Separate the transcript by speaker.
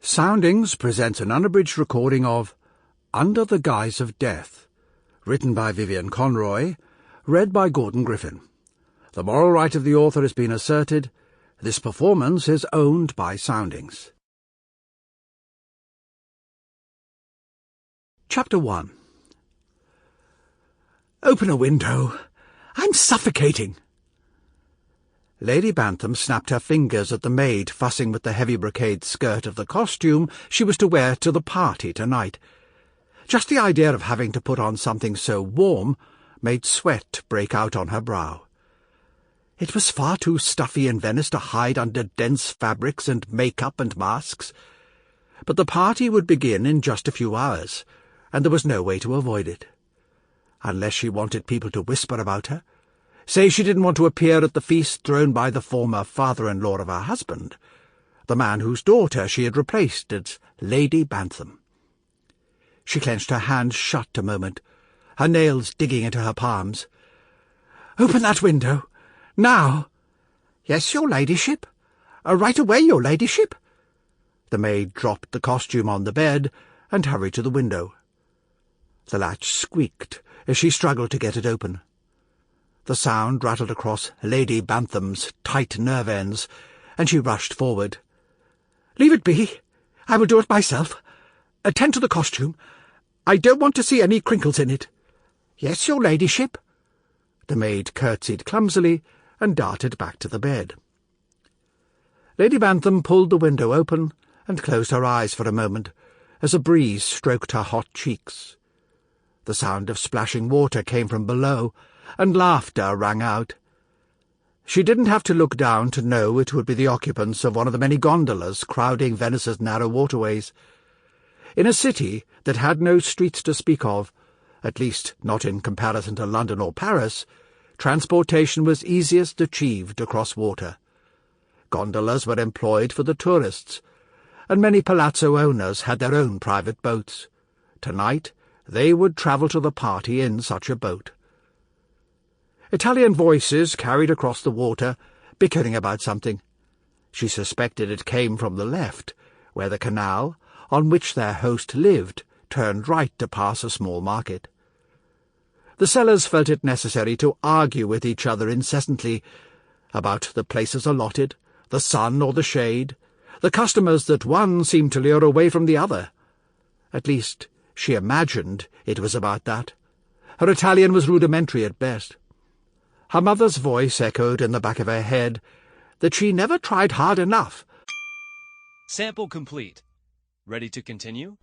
Speaker 1: Soundings presents an unabridged recording of Under the Guise of Death, written by Vivian Conroy, read by Griffin. The moral right of the author has been asserted. This performance is owned by Soundings. Chapter 1. Open a window. I'm suffocating. Lady Bantham snapped her fingers at the maid fussing with the heavy brocade skirt of the costume she was to wear to the party tonight. Just the idea of having to put on something so warm made sweat break out on her brow. It was far too stuffy in Venice to hide under dense fabrics and make-up and masks. But the party would begin in just a few hours, and there was no way to avoid it. Unless she wanted people to whisper about her. Say she didn't want to appear at the feast thrown by the former father-in-law of her husband, the man whose daughter she had replaced as Lady Bantham. She clenched her hands shut a moment, her nails digging into her palms. "Open that window! Now!" "Yes, your ladyship. Right away, your ladyship." The maid dropped the costume on the bed and hurried to the window. The latch squeaked as she struggled to get it open. The sound rattled across Lady Bantham's tight nerve ends, and she rushed forward. "Leave it be. I will do it myself. Attend to the costume. I don't want to see any crinkles in it." "Yes, your ladyship." The maid curtsied clumsily and darted back to the bed. Lady Bantham pulled the window open and closed her eyes for a moment as a breeze stroked her hot cheeks. The sound of splashing water came from below, and laughter rang out. She didn't have to look down to know it would be the occupants of one of the many gondolas crowding Venice's narrow waterways. In a city that had no streets to speak of, at least not in comparison to London or Paris, transportation was easiest achieved across water. Gondolas were employed for the tourists, and many palazzo owners had their own private boats. Tonight they would travel to the party in such a boat. Italian voices carried across the water, bickering about something. She suspected it came from the left, where the canal, on which their host lived, turned right to pass a small market. The sellers felt it necessary to argue with each other incessantly about the places allotted, the sun or the shade, the customers that one seemed to lure away from the other. At least, she imagined it was about that. Her Italian was rudimentary at best. Her mother's voice echoed in the back of her head that she never tried hard enough.
Speaker 2: Sample complete. Ready to continue?